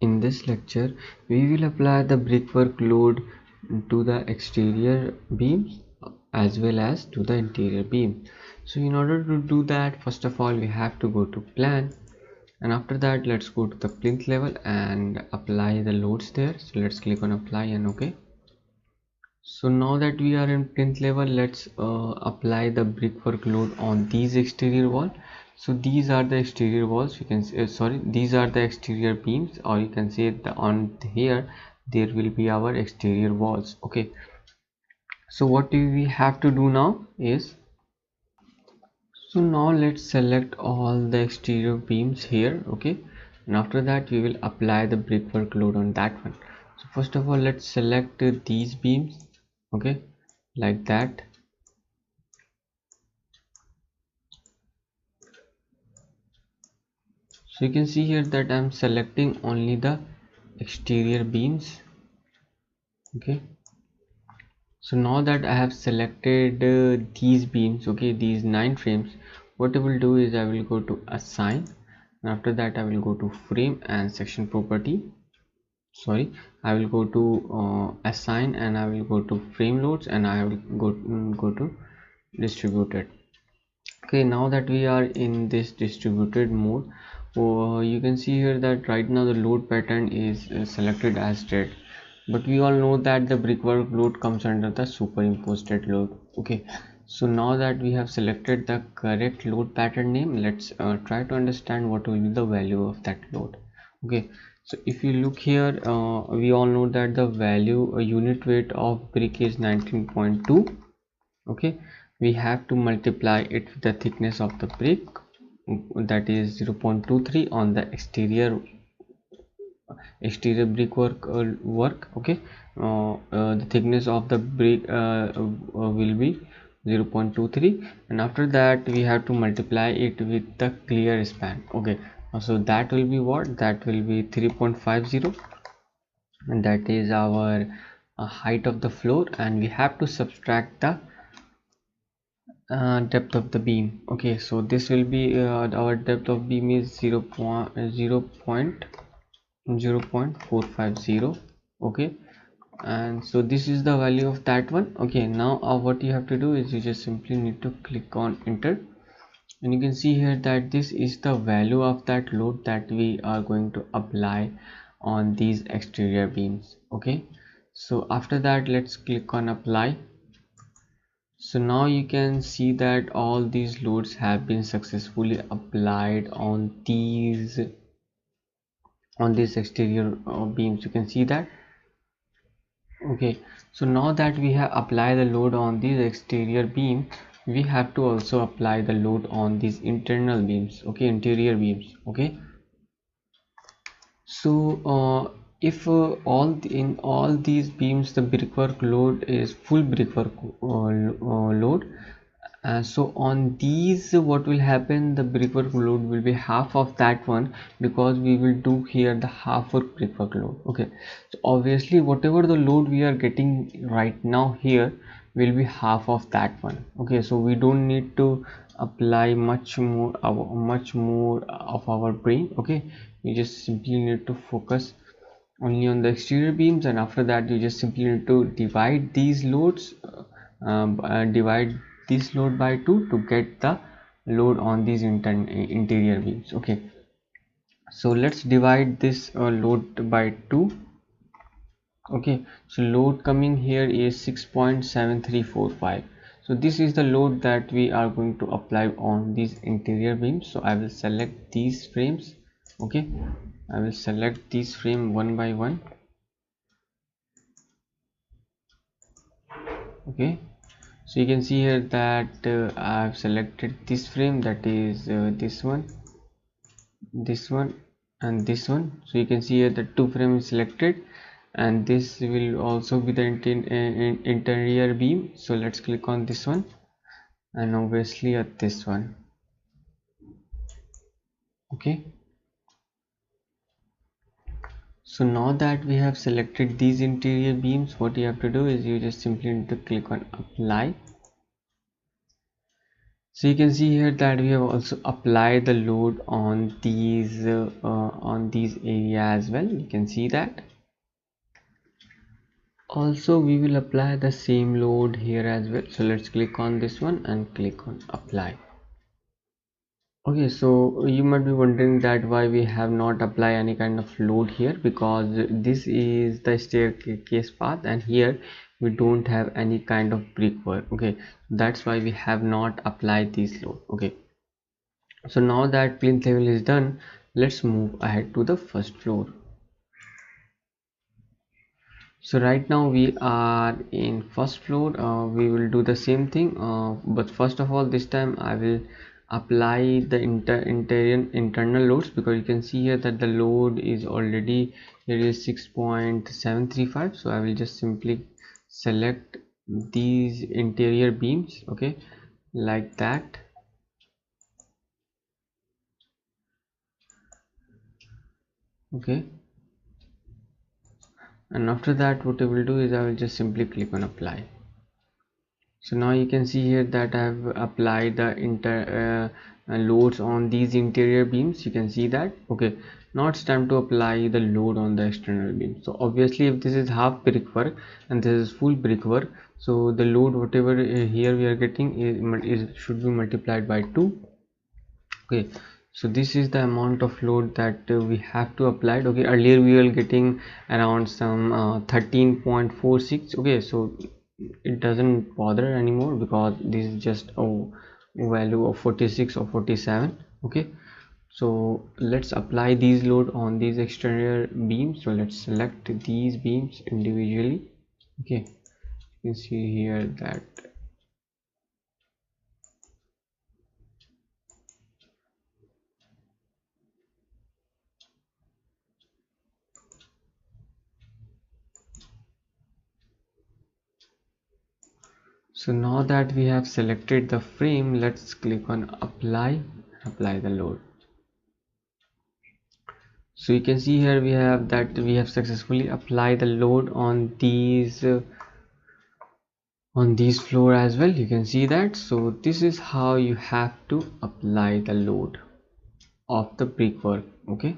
In this lecture, we will apply the brickwork load to the exterior beams as well as to the interior beam. So in order to do that, first of all we have to go to plan, and after that let's go to the plinth level and apply the loads there. So let's click on apply and OK. So now that we are in plinth level, let's apply the brickwork load on these exterior wall. So these are the exterior walls. You can sorry, these are the exterior beams, or you can say the on here there will be our exterior walls. Okay. So what do we have to do now is, so now let's select all the exterior beams here. Okay, and after that we will apply the brickwork load on that one. So first of all, let's select these beams. Okay, like that. So you can see here that I'm selecting only the exterior beams. Okay, so now that I have selected these beams, okay, these 9 frames, what I will do is I will go to assign, and after that I will go to frame and section property. Sorry, I will go to assign, and I will go to frame loads, and I will go to distributed. Okay, now that we are in this distributed mode, you can see here that right now the load pattern is selected as dead, but we all know that the brickwork load comes under the superimposed dead load. Okay, so now that we have selected the correct load pattern name, let's try to understand what will be the value of that load. Okay, so if you look here, we all know that the value unit weight of brick is 19.2. okay, we have to multiply it with the thickness of the brick, that is 0.23 on the exterior brickwork work. Okay, the thickness of the brick will be 0.23, and after that we have to multiply it with the clear span. Okay, so that will be what, that will be 3.50, and that is our height of the floor, and we have to subtract the depth of the beam. Okay, so this will be our depth of beam is 0.450. okay, and so this is the value of that one. Okay, now what you have to do is you just simply need to click on enter, and you can see here that this is the value of that load that we are going to apply on these exterior beams. Okay, so after that let's click on apply. So now you can see that all these loads have been successfully applied on these exterior beams. You can see that. Okay, so now that we have applied the load on these exterior beam, we have to also apply the load on these internal beams. Okay, interior beams. Okay, so if in all these beams the brickwork load is full brickwork load, so on these what will happen, the brickwork load will be half of that one, because we will do here the half work brickwork load. Okay, so obviously whatever the load we are getting right now here will be half of that one. Okay, so we don't need to apply much more of our brain. Okay, you just simply need to focus only on the exterior beams, and after that you just simply need to divide these loads, divide this load by 2 to get the load on these interior beams. Okay, so let's divide this load by 2. Okay, so load coming here is 6.7345. so this is the load that we are going to apply on these interior beams. So I will select these frames. Okay, I will select these frame one by one. Okay, so you can see here that I have selected this frame, that is this one, and this one. So you can see here the 2 frame is selected, and this will also be the interior beam. So let's click on this one, and obviously at this one. Okay, so now that we have selected these interior beams, what you have to do is you just simply need to click on apply. So you can see here that we have also applied the load on these area as well. You can see that. Also we will apply the same load here as well. So let's click on this one and click on apply. Okay, so you might be wondering that why we have not applied any kind of load here, because this is the staircase path and here we don't have any kind of brickwork. Okay, that's why we have not applied this load. Okay, so now that plinth level is done, let's move ahead to the first floor. So right now we are in first floor. We will do the same thing, but first of all this time I will apply the internal loads, because you can see here that the load is already here is 6.735. so I will just simply select these interior beams, okay, like that. Okay, and after that what I will do is I will just simply click on apply. So now you can see here that I have applied the loads on these interior beams. You can see that. Okay, now it's time to apply the load on the external beam. So obviously if this is half brickwork and this is full brickwork, so the load whatever here we are getting is should be multiplied by 2. Okay, so this is the amount of load that we have to apply. Okay, earlier we were getting around some 13.46. okay, so it doesn't bother anymore because this is just a value of 46 or 47. Okay, so let's apply these load on these exterior beams. So let's select these beams individually. Okay, you can see here that. So now that we have selected the frame, let's click on apply the load. So you can see here we have that we have successfully applied the load on these floor as well. You can see that. So this is how you have to apply the load of the brickwork. Okay,